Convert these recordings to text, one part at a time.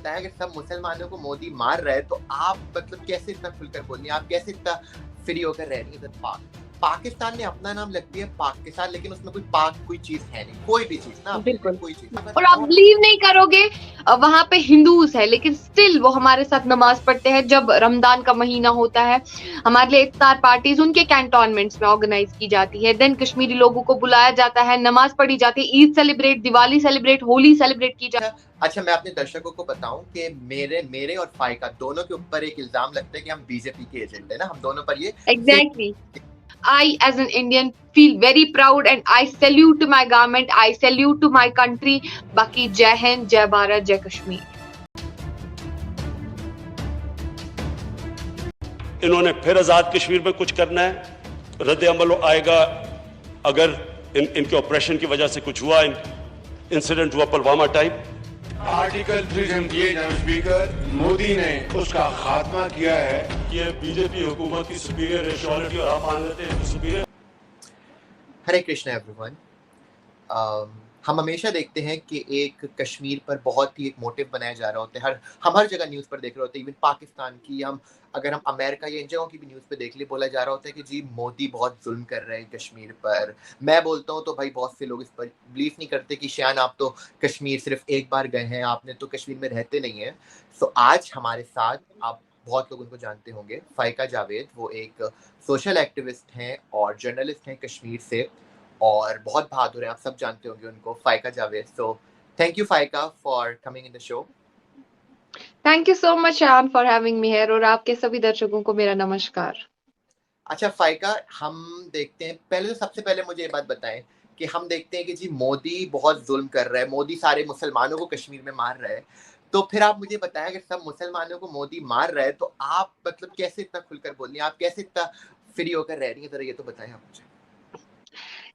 बताया कि सब मुसलमानों को मोदी मार रहा है, तो आप मतलब कैसे इतना खुलकर बोल रही हैं, आप कैसे इतना फ्री होकर रह रही है? पाकिस्तान ने अपना नाम लगती है पाकिस्तान, लेकिन उसमें कोई पाक कोई चीज है नहीं, कोई भी चीज ना, बिल्कुल। कोई चीज। और आप बिलीव नहीं करोगे, वहां पे हिंदूज है लेकिन स्टिल वो हमारे साथ नमाज पढ़ते हैं। जब रमजान का महीना होता है, हमारे लिए इफ्तार पार्टीज उनके कैंटोनमेंट्स में ऑर्गेनाइज की जाती है। देन कश्मीरी लोगों को बुलाया जाता है, नमाज पढ़ी जाती है, Eid celebrate, Diwali celebrate, Holi celebrate की जाती है। अच्छा, मैं अपने दर्शकों को बताऊं कि मेरे और फाइका दोनों के ऊपर एक इल्जाम लगता है कि हम बीजेपी के एजेंट है ना, हम दोनों पर ये exactly. I, as an Indian, feel very proud and I salute to my government, I salute to my country. बाकी जय हिंद, जय भारत, जय कश्मीर। इन्होंने फिर आजाद कश्मीर में कुछ करना है, रद्द अमल आएगा अगर इनके ऑपरेशन की वजह से कुछ हुआ, इंसिडेंट हुआ पुलवामा टाइप। आर्टिकल 378 जनाब स्पीकर, मोदी ने उसका खात्मा किया है। ये बीजेपी हुकूमत की सुपीरियर रेशोलिटी और आप मान लेते हैं सुपीरियर। हरे कृष्णा एवरीवन। हम हमेशा देखते हैं कि एक कश्मीर पर बहुत ही एक मोटिव बनाया जा रहा होता है, हम हर जगह न्यूज़ पर देख रहे होते हैं, इवन पाकिस्तान की, अगर हम अमेरिका या इन जगहों की भी न्यूज़ पे देख ले, बोला जा रहा होता है कि जी मोदी बहुत जुल्म कर रहे हैं कश्मीर पर। मैं बोलता हूँ तो भाई बहुत से लोग इस पर बिलीव नहीं करते कि शायद आप तो कश्मीर सिर्फ एक बार गए हैं, आपने तो कश्मीर में रहते नहीं हैं। सो आज हमारे साथ, आप बहुत लोग उनको जानते होंगे, फाइका जावेद। वो एक सोशल एक्टिविस्ट हैं और जर्नलिस्ट हैं कश्मीर से, और बहुत बहादुर हैं, आप सब जानते होंगे उनको, Faika Javed. So thank you Faika for coming in the show. Thank you so much Shaan for having me here, और आपके सभी दर्शकों को मेरा नमस्कार। अच्छा फाइका, हम देखते हैं, पहले तो सबसे पहले मुझे ये बात बताएं कि हम देखते हैं कि जी मोदी बहुत जुल्म कर रहा है, मोदी सारे मुसलमानों को कश्मीर में मार रहा है, तो फिर आप मुझे बताएं अगर सब मुसलमानों को मोदी मार रहा है, तो आप मतलब कैसे इतना खुलकर बोल रही हैं, आप कैसे इतना फ्री होकर रह रही हैं, जरा ये तो बताएं आप मुझे।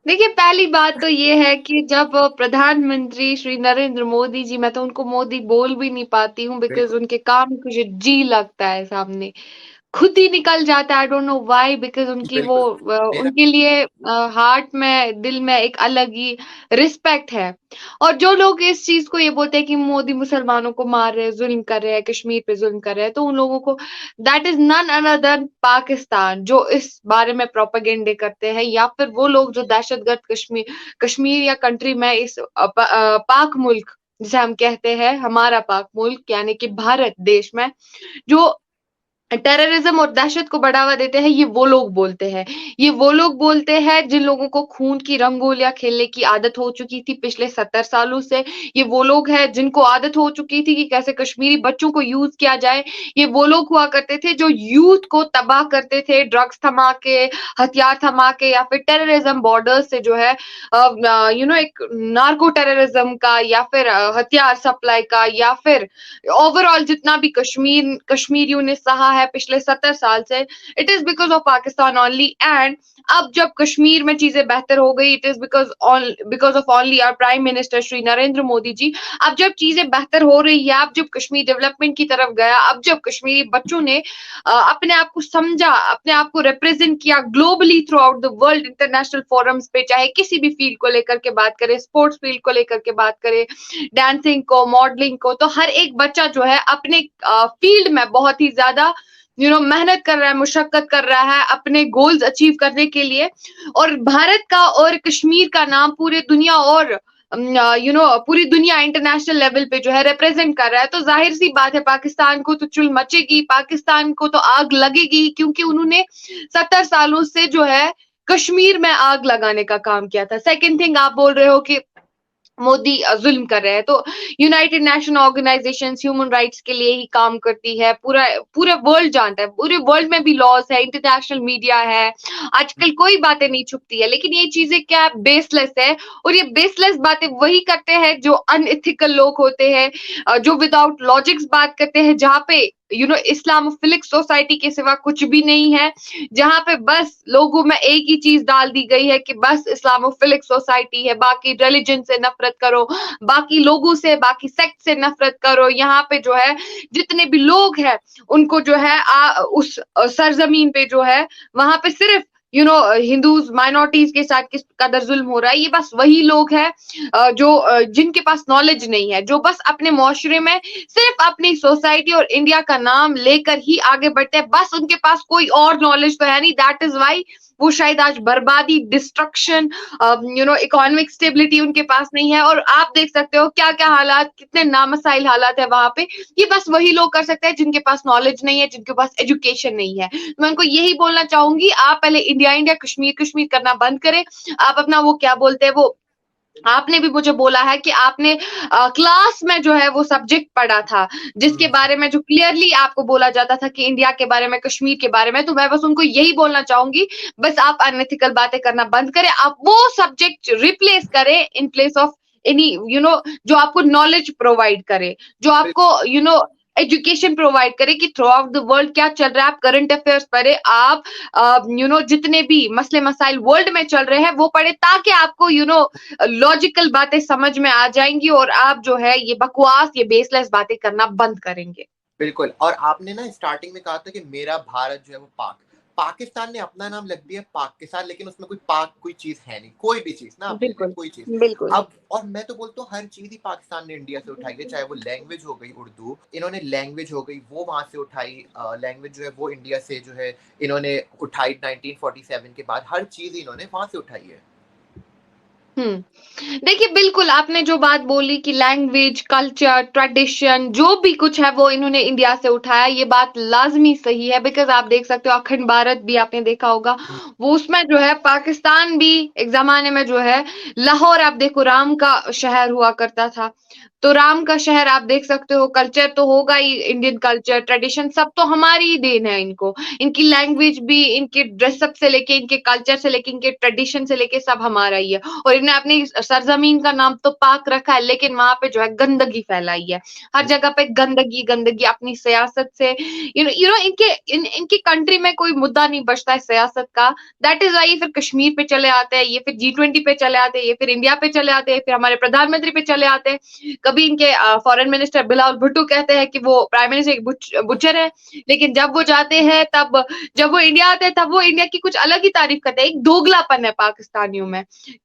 देखिए, पहली बात तो ये है कि जब प्रधानमंत्री श्री नरेंद्र मोदी जी, मैं तो उनको मोदी बोल भी नहीं पाती हूँ बिकॉज बिल्कुल। उनके काम मुझे जी लगता है सामने, खुद ही निकल जाता है। I don't know why, because उनकी वो बिल्कुल मेरा उनके लिए हार्ट में, दिल में एक अलग ही रिस्पेक्ट है। और जो लोग इस चीज को ये बोलते हैं कि मोदी मुसलमानों को मार रहे हैं, जुल्म कर रहे हैं, कश्मीर पे जुल्म कर रहे हैं, तो उन लोगों को, that is none another Pakistan जो इस बारे में प्रोपेगेंडे करते हैं, या फिर वो लोग जो दहशतगर्द कश्मीर या कंट्री में, इस पाक मुल्क जिसे हम कहते हैं, हमारा पाक मुल्क यानी कि भारत देश में जो टेररिज्म और दहशत को बढ़ावा देते हैं, ये वो लोग बोलते हैं। ये वो लोग बोलते हैं जिन लोगों को खून की रंगोलियां खेलने की आदत हो चुकी थी पिछले 70 सालों से। ये वो लोग हैं जिनको आदत हो चुकी थी कि कैसे कश्मीरी बच्चों को यूज किया जाए। ये वो लोग हुआ करते थे जो यूथ को तबाह करते थे, ड्रग्स थमा के, हथियार थमा के, या फिर टेररिज्म बॉर्डर से जो है एक नार्को टेररिज्म का, या फिर हथियार सप्लाई का, या फिर ओवरऑल जितना भी कश्मीरियों ने सहा है पिछले 70 साल से, it is because of Pakistan only. And अब जब कश्मीर में चीजें बेहतर हो गई, it is because of only our prime minister Shri Narendra Modi ji. अब जब चीजें बेहतर हो रही है, अब जब कश्मीर डेवलपमेंट की तरफ गया, अब जब कश्मीरी बच्चों ने अपने आप को समझा, अपने आप को रिप्रेजेंट किया globally through out the world, international forums पे, चाहे किसी भी फील्ड को लेकर के बात करें, स्पोर्ट्स फील्ड को लेकर के बात करें, डांसिंग को, मॉडलिंग को, तो हर एक बच्चा जो है अपने फील्ड में बहुत ही ज्यादा मेहनत कर रहा है, मुशक्कत कर रहा है अपने गोल्स अचीव करने के लिए। और भारत का और कश्मीर का नाम पूरे दुनिया और पूरी दुनिया इंटरनेशनल लेवल पे जो है रिप्रेजेंट कर रहा है। तो जाहिर सी बात है, पाकिस्तान को तो चुल मचेगी, पाकिस्तान को तो आग लगेगी, क्योंकि उन्होंने 70 सालों से जो है कश्मीर में आग लगाने का काम किया था। सेकंड थिंग, आप बोल रहे हो कि मोदी जुल्म कर रहे हैं, तो United Nation Organisation human rights के लिए ही काम करती है, पूरे वर्ल्ड जानता है, पूरे वर्ल्ड में भी लॉज है, इंटरनेशनल मीडिया है, आजकल कोई बातें नहीं छुपती है। लेकिन ये चीजें क्या है, बेसलेस है। और ये बेसलेस बातें वही करते हैं जो अनएथिकल लोग होते हैं, जो विदाउट लॉजिक्स बात करते हैं, जहां पे इस्लामोफिलिक सोसाइटी के सिवा कुछ भी नहीं है, जहां पे बस लोगों में एक ही चीज डाल दी गई है कि बस इस्लामोफिलिक सोसाइटी है, बाकी रिलीजन से नफरत करो, बाकी लोगों से, बाकी सेक्ट से नफरत करो। यहाँ पे जो है जितने भी लोग हैं उनको जो है उस सरजमीन पे जो है वहां पे सिर्फ हिंदूज माइनॉरिटीज के साथ किस कदर जुल्म हो रहा है, ये बस वही लोग हैं जिनके पास नॉलेज नहीं है, जो बस अपने मुआशरे में सिर्फ अपनी सोसाइटी और इंडिया का नाम लेकर ही आगे बढ़ते हैं, बस उनके पास कोई और नॉलेज तो है नहीं। दैट इज वाई वो शायद आज बर्बादी, डिस्ट्रक्शन, इकोनॉमिक स्टेबिलिटी उनके पास नहीं है। और आप देख सकते हो क्या क्या हालात, कितने नामसाइल हालात है वहां पे। ये बस वही लोग कर सकते हैं जिनके पास नॉलेज नहीं है, जिनके पास एजुकेशन नहीं है। मैं उनको यही बोलना चाहूंगी, आप पहले इंडिया इंडिया कश्मीर कश्मीर करना बंद करें। आप अपना वो क्या बोलते हैं, वो आपने भी मुझे बोला है कि आपने क्लास में जो है वो सब्जेक्ट पढ़ा था, जिसके बारे में जो क्लियरली आपको बोला जाता था कि इंडिया के बारे में, कश्मीर के बारे में। तो मैं बस उनको यही बोलना चाहूंगी, बस आप अनएथिकल बातें करना बंद करें, आप वो सब्जेक्ट रिप्लेस करें इन प्लेस ऑफ एनी जो आपको नॉलेज प्रोवाइड करे, जो आपको एजुकेशन प्रोवाइड करे कि थ्रू आउट द वर्ल्ड क्या चल रहा है। आप करंट अफेयर्स पढ़े, आप जितने भी मसले मसाइल वर्ल्ड में चल रहे हैं वो पढ़े, ताकि आपको लॉजिकल बातें समझ में आ जाएंगी और आप जो है ये बकवास, ये बेसलेस बातें करना बंद करेंगे। बिल्कुल। और आपने ना स्टार्टिंग में कहा था कि मेरा भारत जो है वो पाकिस्तान ने अपना नाम लग दिया पाकिस्तान, लेकिन उसमें कोई चीज है नहीं, कोई भी चीज ना, बिल्कुल कोई चीज। बिल्कुल। अब और मैं तो बोलता हूँ हर चीज ही पाकिस्तान ने इंडिया से उठाई है, चाहे वो लैंग्वेज हो गई उर्दू, इन्होंने लैंग्वेज हो गई वो वहां से उठाई, लैंग्वेज जो है वो इंडिया से जो है इन्होंने उठाई 1947 के बाद, हर चीज इन्होंने वहां से उठाई है। देखिए, बिल्कुल आपने जो बात बोली कि लैंग्वेज, कल्चर, ट्रेडिशन जो भी कुछ है वो इन्होंने इंडिया से उठाया, ये बात लाजमी सही है। बिकॉज आप देख सकते हो अखंड भारत भी आपने देखा होगा, वो उसमें जो है पाकिस्तान भी एक जमाने में जो है, लाहौर आप देखो राम का शहर हुआ करता था, तो राम का शहर आप देख सकते हो, कल्चर तो होगा ही, इंडियन कल्चर, ट्रेडिशन सब तो हमारी ही देन है इनको, इनकी लैंग्वेज भी, इनके ड्रेसअप से लेके, इनके कल्चर से लेके, इनके ट्रेडिशन से लेके सब हमारा ही है। और इन्हें अपनी सरजमीन का नाम तो पाक रखा है, लेकिन वहां पे जो है गंदगी फैलाई है, हर जगह पे गंदगी गंदगी, अपनी सियासत से इनकी कंट्री में कोई मुद्दा नहीं बचता है सियासत का। दैट इज वाई फिर कश्मीर पे चले आते हैं, ये फिर G20 पे चले आते हैं, ये फिर इंडिया पे चले आते हैं, फिर हमारे प्रधानमंत्री पे चले आते हैं। कभी इनके फॉरेन मिनिस्टर बिलावल भुट्टो कहते हैं कि वो प्राइम मिनिस्टर एक बुचर है, लेकिन जब वो जाते हैं, तब जब वो इंडिया आते हैं, तब वो इंडिया की कुछ अलग ही तारीफ करते हैं। एक दोगलापन है पाकिस्तानियों में,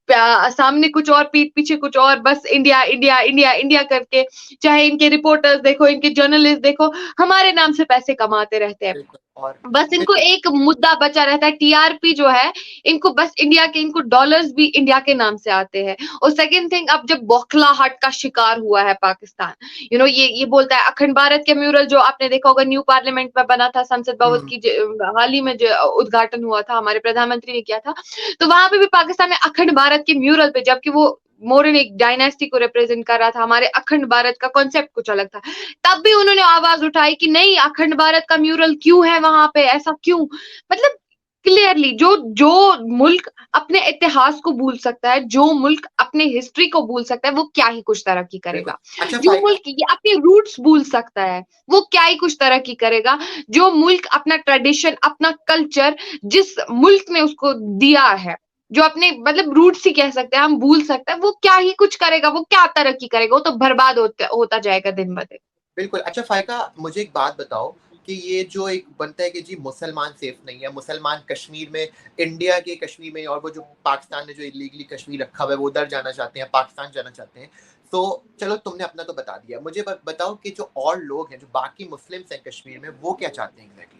सामने कुछ और, पीठ पीछे कुछ और, बस इंडिया इंडिया इंडिया इंडिया करके, चाहे इनके रिपोर्टर्स देखो, इनके जर्नलिस्ट देखो, हमारे नाम से पैसे कमाते रहते हैं। और बस इनको एक मुद्दा बचा रहता है, टीआरपी जो है, इनको बस इंडिया के, इनको डॉलर्स भी इंडिया के नाम से आते हैं। और सेकंड थिंग, अब जब बौखलाहट का शिकार हुआ है पाकिस्तान, ये बोलता है अखंड भारत के म्यूरल जो आपने देखा होगा न्यू पार्लियामेंट में बना था, संसद भवन की हाल ही में जो उद्घाटन हुआ था, हमारे प्रधानमंत्री ने किया था, तो वहां पे भी पाकिस्तान ने अखंड भारत के म्यूरल पे, जबकि वो मोरन एक डायनेस्टी को रिप्रेजेंट कर रहा था, हमारे अखंड भारत का कॉन्सेप्ट कुछ अलग था, तब भी उन्होंने आवाज उठाई कि नहीं, अखंड भारत का म्यूरल क्यों है वहां पे, ऐसा क्यों। मतलब क्लियरली जो मुल्क अपने इतिहास को भूल सकता है, जो मुल्क अपने हिस्ट्री को भूल सकता है, वो क्या ही कुछ तरक्की करेगा। जो मुल्क ये अपने रूट्स भूल सकता है, वो क्या ही कुछ तरक्की करेगा। जो मुल्क अपना ट्रेडिशन, अपना कल्चर, जिस मुल्क ने उसको दिया है, जो अपने मतलब रूट्स ही कह सकते हैं, हम भूल सकते हैं, वो क्या ही कुछ करेगा, वो क्या तरक्की करेगा, वो तो बर्बाद होता जाएगा दिन ब दिन। बिल्कुल। अच्छा फायका, मुझे एक बात बताओ कि ये जो एक बनता है कि जी मुसलमान सेफ नहीं है, मुसलमान कश्मीर में, इंडिया के कश्मीर में, और वो जो पाकिस्तान ने जो इलीगली कश्मीर रखा हुआ है वो उधर जाना चाहते हैं, पाकिस्तान जाना चाहते हैं, तो चलो तुमने अपना तो बता दिया, मुझे बताओ कि जो और लोग हैं, जो बाकी मुस्लिम्स हैं कश्मीर में, वो क्या चाहते हैं एग्जैक्टली?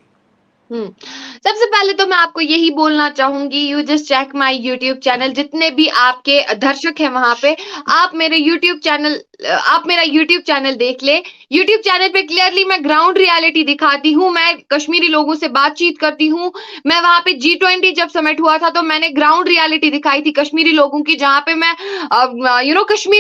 सबसे पहले तो मैं आपको यही बोलना चाहूंगी, you just check my YouTube channel, जितने भी आपके दर्शक हैं वहां पे, आप मेरा यूट्यूब चैनल देख ले। यूट्यूब चैनल पे क्लियरली मैं ग्राउंड रियलिटी दिखाती हूँ, मैं कश्मीरी लोगों से बातचीत करती हूँ। मैं वहां पे G20 जब समिट हुआ था, तो मैंने ग्राउंड रियलिटी दिखाई थी कश्मीरी लोगों की, जहां पे मैं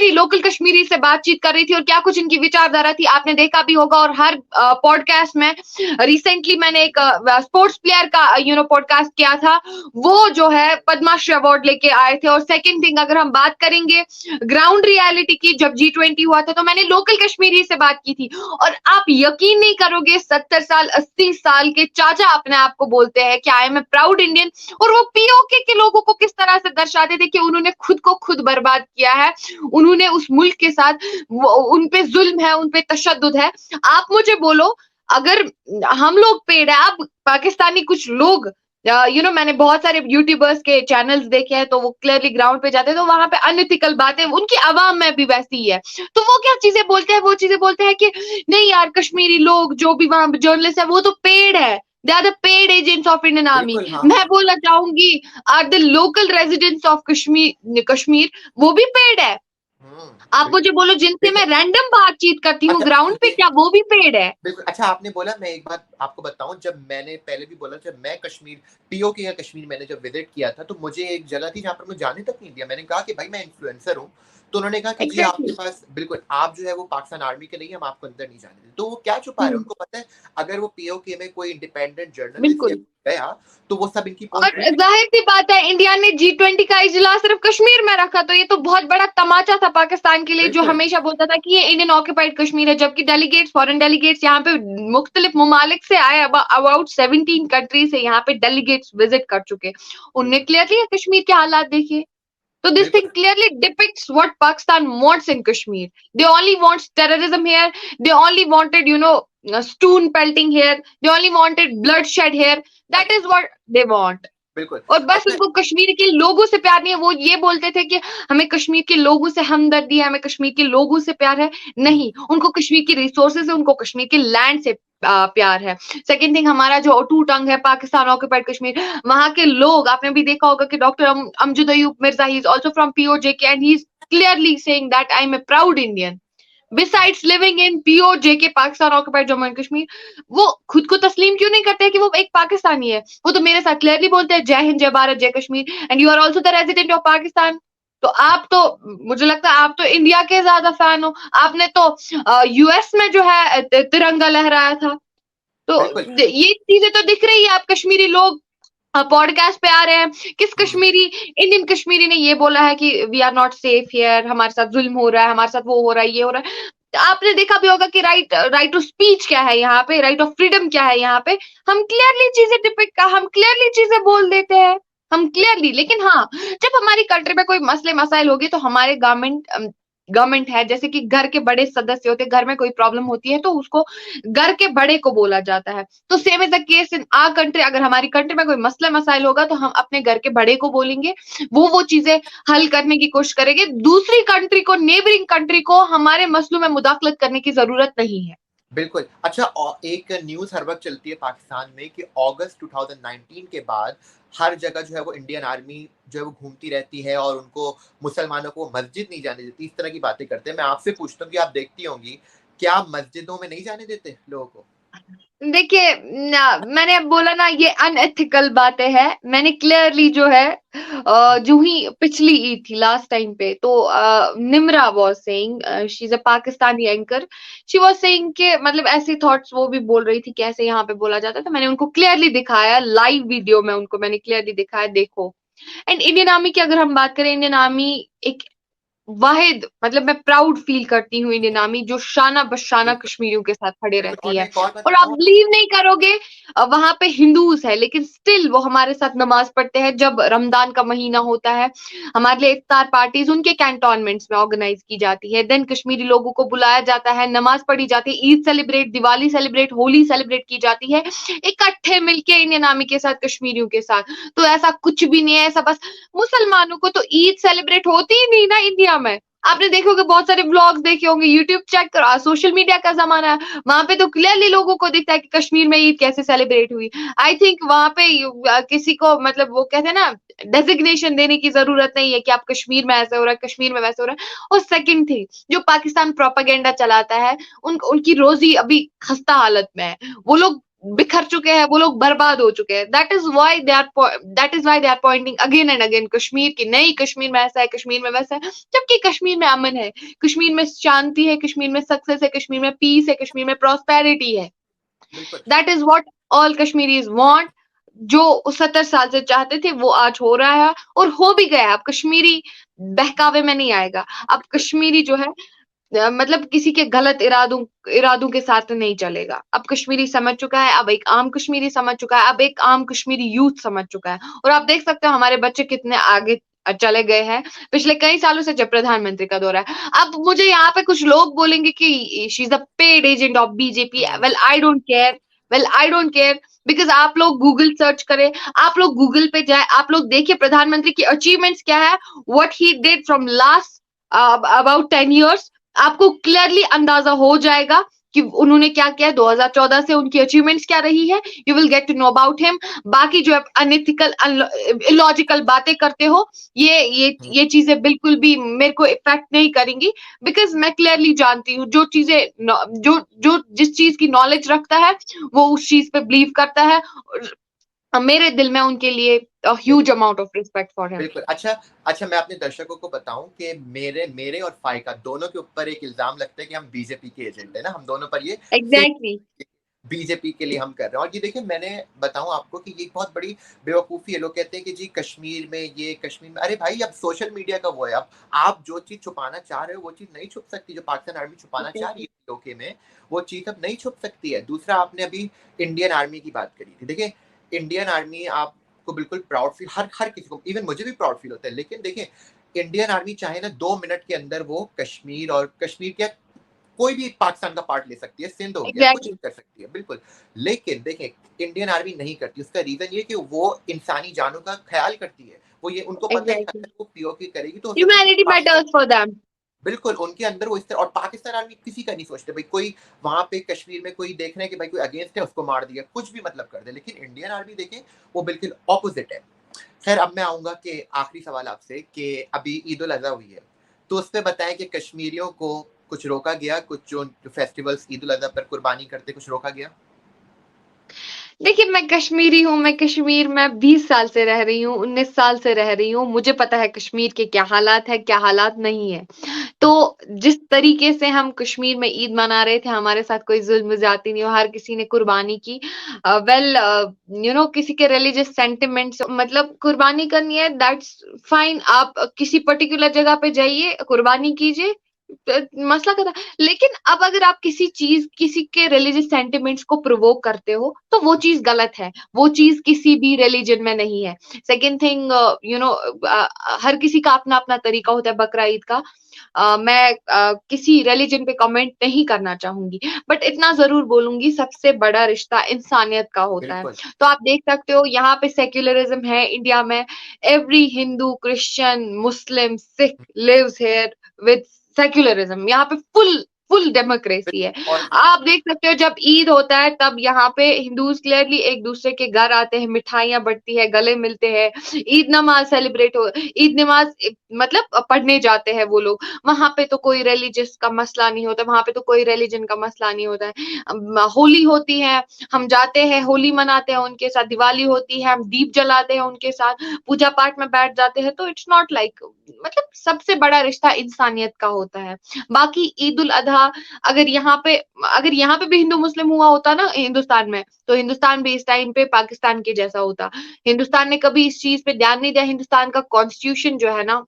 लोकल कश्मीरी से बातचीत कर रही थी, और क्या कुछ इनकी विचारधारा थी आपने देखा भी होगा। और हर पॉडकास्ट में, रिसेंटली मैंने एक स्पोर्ट्स प्लेयर का पॉडकास्ट किया था, वो जो है पद्मश्री अवार्ड लेके आए थे। और सेकंड थिंग, अगर हम बात करेंगे ग्राउंड रियलिटी की, जब G20 हुआ था, तो मैंने लोकल कश्मीरी से बात की थी, और आप यकीन नहीं करोगे, 70 साल 80 साल के चाचा अपने आप को बोलते हैं कि I am a proud Indian, और वो पीओके के लोगों को किस तरह से दर्शाते थे कि उन्होंने खुद को खुद बर्बाद किया है, उन्होंने उस मुल्क के साथ, उन पे जुल्म है, उन पे तशद्दुद है। आप मुझे बोलो, अगर हम लोग पेड़ है, अब पाकिस्तानी कुछ लोग मैंने बहुत सारे यूट्यूबर्स के चैनल्स देखे हैं, तो वो क्लियरली ग्राउंड पे जाते हैं तो वहां पे अनएथिकल बातें उनकी आवाम में भी वैसी ही है। तो वो क्या चीजें बोलते हैं, वो चीजें बोलते हैं कि नहीं यार, कश्मीरी लोग जो भी वहां जर्नलिस्ट है वो तो पेड है, they are the paid agents of Indian army. बिल्कुल, हाँ, मैं बोलना चाहूंगी, are the local residents of Kashmir वो भी पेड है। आप बिल्कुल। मुझे बोलो, जिनसे मैं देखिए, रैंडम बातचीत करती हूँ अच्छा ग्राउंड पे, ये क्या वो भी पेड है? बिल्कुल, अच्छा आपने बोला, मैं एक बात आपको बताऊँ, जब मैंने पहले भी बोला, जब मैं कश्मीर पीओके या कश्मीर मैंने जब विज़िट किया था, तो मुझे एक जगह थी जहाँ पर मुझे जाने तक नहीं दिया। मैंने कहा कि भाई मैं इन्फ्लुएंसर हूँ, तो उन्होंने कहा कि जी आपके एग्जैक्टली। पास बिल्कुल, आप जो है वो पाकिस्तान आर्मी के नहीं हैं, हम आपको अंदर नहीं जाने देंगे। तो वो क्या छुपा रहे हैं? उनको पता है अगर वो पीओके में कोई इंडिपेंडेंट जर्नलिस्ट या बिल्कुल। गया, तो वो सब इनकी और पोस्ट लीक। जाहिर-सी बात है, इंडिया ने G20 का इजलास सिर्फ कश्मीर में रखा, तो ये तो बहुत बड़ा तमाचा था पाकिस्तान के लिए, जो बिल्कुल, हमेशा बोलता था कि ये इंडियन ऑक्यूपाइड कश्मीर है, जबकि डेलीगेट्स, फॉरेन डेलीगेट्स यहाँ पे मुख्तलिफ ममालिक से आए, अबाउट 17 कंट्री से यहाँ पे डेलीगेट्स विजिट कर चुके। उनने बिल्कुल, क्लियरली कश्मीर के हालात देखे। So this thing बिल्कुल, clearly depicts what Pakistan wants in Kashmir. They only want terrorism here. They only wanted, stone pelting here. They only wanted bloodshed here. That अच्छा, is what they want. बिल्कुल। और बस अच्छा उनको कश्मीर के लोगों से प्यार नहीं है। वो ये बोलते थे कि हमें कश्मीर के लोगों से हमदर्दी है, हमें कश्मीर के लोगों से प्यार है। हुँ, नहीं, उनको कश्मीर के रिसोर्सेज से, उनको कश्मीर के लैंड से प्यार है। सेकंड थिंग, हमारा जो टू टंग है पाकिस्तान ऑक्यूपाइड कश्मीर, वहां के लोग, आपने भी देखा होगा कि doctor Amjad Ayub Mirza, he is also from POJK and he is clearly saying that I am a proud Indian. Besides living in POJK, Pakistan occupied Jammu and Kashmir, वो खुद को तस्लीम क्यों नहीं करते कि वो एक पाकिस्तानी है? वो तो मेरे साथ क्लियरली बोलते हैं जय हिंद, जय भारत, जय Kashmir, and you are also the resident of Pakistan. तो आप तो, मुझे लगता है आप तो इंडिया के ज्यादा फैन हो। आपने तो यूएस में जो है तिरंगा लहराया था। तो बिल्कुल। ये चीजें तो दिख रही है। आप कश्मीरी लोग पॉडकास्ट पे आ रहे हैं, किस हुँ, कश्मीरी, इंडियन कश्मीरी ने ये बोला है कि we are not safe here, हमारे साथ जुल्म हो रहा है, हमारे साथ वो हो रहा है, ये हो रहा है। तो आपने देखा भी होगा कि राइट टू स्पीच क्या है यहाँ पे, राइट ऑफ फ्रीडम क्या है यहाँ पे। हम क्लियरली चीजें डिपिक्ट, हम क्लियरली चीजें बोल देते हैं, हम क्लियरली। लेकिन हाँ, जब हमारी कंट्री में कोई मसले मसाइल होगी, तो हमारे गवर्नमेंट है, जैसे कि घर के बड़े सदस्य होते हैं, घर में कोई प्रॉब्लम होती है तो उसको घर के बड़े को बोला जाता है। तो same is the case in our country. अगर हमारी कंट्री में कोई मसला मसाइल होगा, तो हम अपने घर के बड़े को बोलेंगे, वो चीजें हल करने की कोशिश करेंगे। दूसरी कंट्री को, नेबरिंग कंट्री को हमारे मसलों में मुदाखलत करने की जरूरत नहीं है। बिल्कुल। अच्छा एक न्यूज़ हर वक़्त चलती है पाकिस्तान में कि अगस्त 2019 के बाद हर जगह जो है वो इंडियन आर्मी जो है वो घूमती रहती है और उनको मुसलमानों को मस्जिद नहीं जाने देती, इस तरह की बातें करते हैं। मैं आपसे पूछता हूँ कि आप देखती होंगी, क्या मस्जिदों में नहीं जाने देते लोगों को? देखिए ना, मैंने अब बोला ना, ये अनएथिकल बातें हैं। मैंने क्लियरली जो है जो ही पिछली ईद थी लास्ट टाइम पे, तो Nimra was saying, she is a Pakistani anchor, she was saying कि मतलब ऐसे थॉट्स वो भी बोल रही थी कि ऐसे यहाँ पे बोला जाता है। तो मैंने उनको क्लियरली दिखाया, लाइव वीडियो में उनको मैंने क्लियरली दिखाया, देखो। एंड इंडियन आर्मी की अगर हम बात करें, इंडियन आर्मी एक वाहिद, मतलब मैं प्राउड फील करती हूँ इंडियन आर्मी, जो शाना बशाना बिल्कुल, कश्मीरियों के साथ खड़े बिल्कुल। रहती और मैं है। एक और बात और आप बताऊँ, बिलीव नहीं करोगे, वहां पे हिंदूज है, लेकिन स्टिल वो हमारे साथ नमाज पढ़ते हैं। जब रमजान का महीना होता है, हमारे लिए इफ्तार पार्टीज उनके कैंटोनमेंट्स में ऑर्गेनाइज की जाती है। देन कश्मीरी लोगों को बुलाया जाता है, नमाज पढ़ी जाती है, Eid celebrate, Diwali celebrate, Holi celebrate की जाती है, इकट्ठे मिलके इंडियन आर्मी के साथ, कश्मीरियों के साथ। तो ऐसा कुछ भी नहीं है, ऐसा बस मुसलमानों को तो ईद सेलिब्रेट होती ही नहीं ना इंडिया में। आपने देखे होंगे, बहुत सारे व्लॉग्स देखे होंगे, यूट्यूब चेक करो, आज सोशल मीडिया का जमाना है, वहां पे तो क्लियरली लोगों को दिखता है कि कश्मीर में ईद कैसे सेलिब्रेट हुई। आई थिंक वहां पे किसी को, मतलब वो कहते हैं ना, डेजिग्नेशन देने की जरूरत नहीं है कि आप कश्मीर में ऐसे हो रहा है, कश्मीर में वैसे हो रहा है। और सेकंड थिंग, जो पाकिस्तान प्रोपागेंडा चलाता है, उनकी रोजी अभी खस्ता हालत में है। वो लोग बिखर चुके हैं, वो लोग बर्बाद हो चुके हैं। That is why they are pointing again and again Kashmir की, नहीं कश्मीर में ऐसा है, कश्मीर में वैसा है, जबकि कश्मीर में अमन है, कश्मीर में शांति है, कश्मीर में सक्सेस है, कश्मीर में पीस है, कश्मीर में प्रॉस्पेरिटी है। बिल्कुल, that is what all Kashmiris want. जो 70 साल से चाहते थे, वो आज हो रहा है और हो भी गया। अब कश्मीरी बहकावे में नहीं आएगा। अब बिल्कुल, कश्मीरी जो है, मतलब किसी के गलत इरादों के साथ नहीं चलेगा। अब कश्मीरी समझ चुका है, अब एक आम कश्मीरी समझ चुका है, अब एक आम कश्मीरी यूथ समझ चुका है। और आप देख सकते हो हमारे बच्चे कितने आगे चले गए हैं पिछले कई सालों से, जब प्रधानमंत्री का दौरा है। अब मुझे यहाँ पे कुछ लोग बोलेंगे कि she is the paid agent of BJP. Hmm, well I don't care, because आप लोग गूगल सर्च करें, आप लोग गूगल पे जाए, आप लोग देखिए प्रधानमंत्री की अचीवमेंट्स क्या है, what he did from last about 10 years, आपको क्लियरली अंदाजा हो जाएगा कि उन्होंने क्या किया 2014 से, उनकी अचीवमेंट्स क्या रही है। You will get to know about him. बाकी जो आप अनएथिकल इलॉजिकल बातें करते हो, ये चीजें बिल्कुल भी मेरे को इफेक्ट नहीं करेंगी, बिकॉज मैं क्लियरली जानती हूँ जो चीजें जो जो जिस चीज की नॉलेज रखता है वो उस चीज पे बिलीव करता है। मेरे दिल में उनके लिए huge amount of respect for him. बिल्कुल। अच्छा मैं अपने दर्शकों को बताऊं कि मेरे और फाइका दोनों के ऊपर एक इल्जाम लगता है कि हम बीजेपी के एजेंट है ना, हम दोनों पर ये एग्जैक्टली बीजेपी के लिए हम कर रहे हैं। और ये देखिए, मैंने बताऊं आपको कि ये बहुत बड़ी बेवकूफ़ी है। लोग कहते हैं कि जी कश्मीर में, अरे भाई अब सोशल मीडिया का वो है, अब आप जो चीज़ छुपाना चाह रहे हो वो चीज़ नहीं छुप सकती, जो पाकिस्तान आर्मी छुपाना चाह रही है पीओके में, वो चीज़ अब नहीं छुप सकती है। दूसरा, आपने अभी इंडियन आर्मी की बात करी थी। देखिए, इंडियन आर्मी आपको बिल्कुल प्राउड फील, हर किसी को, इवन मुझे भी प्राउड फील होता है। लेकिन देखिए, इंडियन आर्मी चाहे ना 2 मिनट के अंदर वो कश्मीर क्या कोई भी पाकिस्तान का पार्ट ले सकती है, सिंध हो गया, कुछ एग्जैक्टली भी कर सकती है, बिल्कुल। लेकिन देखें, इंडियन आर्मी नहीं करती। उसका रीजन ये कि वो इंसानी जानों का ख्याल करती है। वो ये उनको पता है कि एग्जैक्टली अगर वो पीओके करेगी तो हो सकता है humanity Pakistan, matters for them. बिल्कुल उनके अंदर वो इस तरह। और पाकिस्तान आर्मी किसी का नहीं सोचते भाई, कोई वहां पे कश्मीर में कोई देख रहे हैं कि भाई कोई अगेंस्ट है, उसको मार दिया, कुछ भी मतलब कर दे। लेकिन इंडियन आर्मी देखें, वो बिल्कुल ऑपोजिट है। खैर, अब मैं आऊंगा कि आखिरी सवाल आपसे कि अभी ईद उल अजहा हुई है, तो उस पर बताएं कि कश्मीरियों को कुछ रोका गया, कुछ जो फेस्टिवल्स ईद उल अजहा पर कुर्बानी करते, कुछ रोका गया? देखिए, मैं कश्मीरी हूँ, मैं कश्मीर में 20 साल से रह रही हूँ, 19 साल से रह रही हूँ, मुझे पता है कश्मीर के क्या हालात है, क्या हालात नहीं है। तो जिस तरीके से हम कश्मीर में ईद मना रहे थे, हमारे साथ कोई जुल्म ज्यादती नहीं हुआ, हर किसी ने कुर्बानी की। वेल, किसी के रिलीजियस सेंटिमेंट्स, मतलब कुर्बानी करनी है, दैट्स फाइन। आप किसी पर्टिकुलर जगह पे जाइए, कुर्बानी कीजिए, मसला खत्म। लेकिन अब अगर आप किसी के रिलीजियस सेंटिमेंट्स को प्रोवोक करते हो, तो वो चीज गलत है, वो चीज किसी भी रिलीजन में नहीं है। सेकेंड थिंग, हर किसी का अपना अपना तरीका होता है बकरा ईद का। मैं किसी रिलीजन पे कमेंट नहीं करना चाहूंगी, बट इतना जरूर बोलूंगी, सबसे बड़ा रिश्ता इंसानियत का होता है। बिल्कुल। तो आप देख सकते हो, यहाँ पे सेक्युलरिज्म है इंडिया में। Every Hindu, Christian, Muslim, Sikh lives here with secularism. यहाँ पे फुल डेमोक्रेसी है। और आप देख सकते हो, जब ईद होता है तब यहाँ पे हिंदूज क्लियरली एक दूसरे के घर आते हैं, मिठाइयां बंटती है, गले मिलते हैं, ईद नमाज सेलिब्रेट हो, ईद नमाज मतलब पढ़ने जाते हैं वो लोग। वहां पे तो कोई रिलीजियस का मसला नहीं होता, वहां पे तो कोई रिलीजन का मसला नहीं होता है। होली होती है, हम जाते हैं, होली मनाते हैं उनके साथ। दिवाली होती है, हम दीप जलाते हैं उनके साथ, पूजा पाठ में बैठ जाते हैं। तो इट्स नॉट लाइक, मतलब सबसे बड़ा रिश्ता इंसानियत का होता है। बाकी ईद उल अजहा, अगर यहाँ पे भी हिंदू मुस्लिम हुआ होता ना हिंदुस्तान में, तो हिंदुस्तान भी इस टाइम पे पाकिस्तान के जैसा होता। हिंदुस्तान ने कभी इस चीज पे ध्यान नहीं दिया। हिंदुस्तान का कॉन्स्टिट्यूशन जो है ना,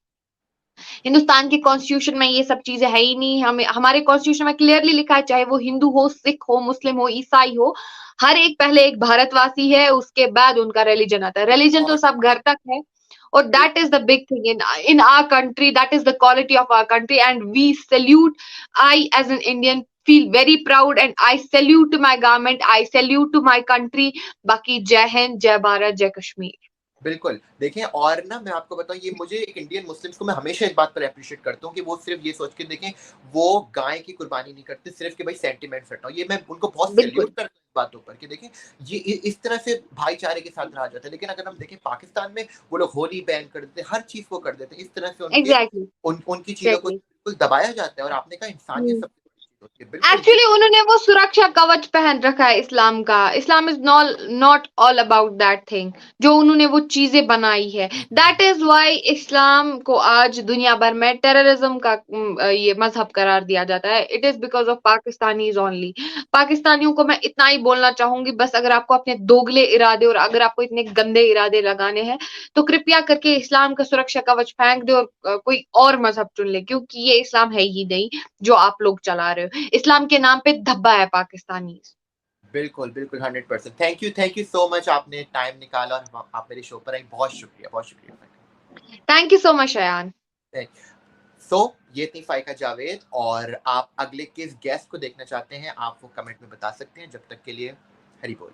हिंदुस्तान के कॉन्स्टिट्यूशन में ये सब चीजें है ही नहीं। हमें हमारे कॉन्स्टिट्यूशन में क्लियरली लिखा है, चाहे वो हिंदू हो, सिख हो, मुस्लिम हो, ईसाई हो, हर एक पहले एक भारतवासी है, उसके बाद उनका रिलीजन आता है। रिलीजन तो और सब घर तक है। और that is the big thing in our country, that is the quality of our country, and we salute. I as an Indian feel very proud and I salute to my government, I salute to my country. बाकी जय हिंद, जय भारत, जय कश्मीर। बिल्कुल, देखें, और ना मैं आपको बताऊँ, ये मुझे एक इंडियन मुस्लिम्स को मैं हमेशा इस बात पर एप्रिशिएट करता हूँ कि वो सिर्फ़ ये सोच के देखें, वो गाय की कुर्बानी नहीं करते सिर्फ़ कि भाई सेंटिमेंट्स हटाओ। ये मैं उनको बहुत बिल्कुल सैल्यूट करता हूँ इस बातों पर कि देखें, ये इस तरह से भाईचारे के साथ रहा जाता है। लेकिन अगर हम देखें पाकिस्तान में, वो लोग होली बैन कर देते हैं, हर चीज़ को कर देते हैं। इस तरह से एग्जैक्टली उनकी चीज़ों को एग्जैक्टली। बिल्कुल दबाया जाता है। और आपने कहा इंसानियत सबसे बड़ी चीज़ होती है। बिल्कुल ये एक्चुअली उन्होंने वो सुरक्षा कवच पहन रखा है इस्लाम का। Islam is not all about that thing, जो उन्होंने वो चीजें बनाई है। दैट इज वाई इस्लाम को आज दुनिया भर में टेररिज्म का ये मजहब करार दिया जाता है। It is because of Pakistanis only. पाकिस्तानियों को मैं इतना ही बोलना चाहूंगी, बस अगर आपको अपने दोगले इरादे और अगर आपको इतने गंदे इरादे लगाने हैं, तो कृपया करके इस्लाम का सुरक्षा कवच फेंक दे और कोई और मजहब चुन ले, क्योंकि ये इस्लाम है ही नहीं जो आप लोग चला रहे हो। इस्लाम के नाम पे धब्बा है पाकिस्तानी। बिल्कुल, बिल्कुल 100%। थैंक यू सो मच, आपने टाइम निकाला और आप मेरे शो पर आई। बहुत शुक्रिया, बहुत शुक्रिया। Thank you so much Ayaan. सो ये थी फाइका जावेद, और आप अगले किस गेस्ट को देखना चाहते हैं, आप वो कमेंट में बता सकते हैं। जब तक के लिए हरी बोल।